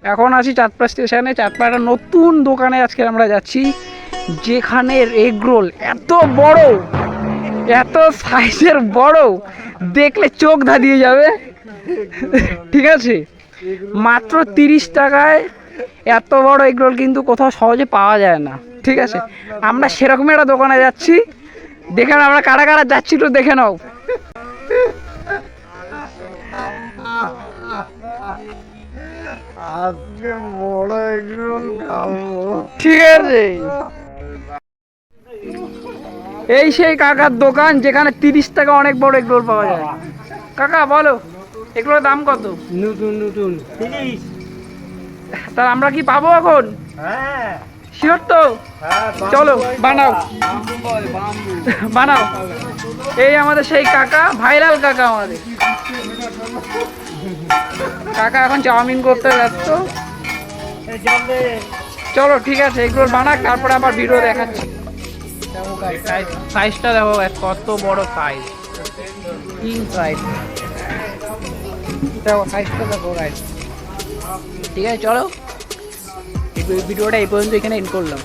এখন আছি চাঁদপাড়া স্টেশনে। চাঁদপাড়া একটা নতুন দোকানে আজকে আমরা যাচ্ছি, যেখানের এগরোল এত বড়, এত সাইজের বড়, দেখলে চোখ ধাঁধিয়ে যাবে। ঠিক আছে, মাত্র 30 টাকায় এত বড় এগরোল কিন্তু কোথাও সহজে পাওয়া যায় না। ঠিক আছে, আমরা সেরকম একটা দোকানে যাচ্ছি। দেখে নাও আমরা কারা কারা যাচ্ছি, তো দেখে নাও। আজকে বড় এগরোল খাবো। ঠিক আছে, এই সেই কাকার দোকান যেখানে 30 টাকা অনেক বড় এগরোল পাওয়া যায়। কাকা বলো, এগুলোর দাম কত? নতুন নতুন 30। তাহলে আমরা কি পাবো এখন? হ্যাঁ শিওর তো? চলো বানাও বানাও। এই আমাদের সেই কাকা, ভাইরাল কাকা আমাদের কাকা এখন চাউমিন করতে ব্যস্ত। চলো ঠিক আছে, এগুলো বানাক, তারপরে আবার ভিডিও দেখাচ্ছি। সাইজটা দেখো কত বড় সাইজ, কিং সাইজ। দেখো সাইজটা দেখো গাইস। ঠিক আছে চলো, এই ভিডিওটা এই পর্যন্ত এখানে এন্ড করলাম।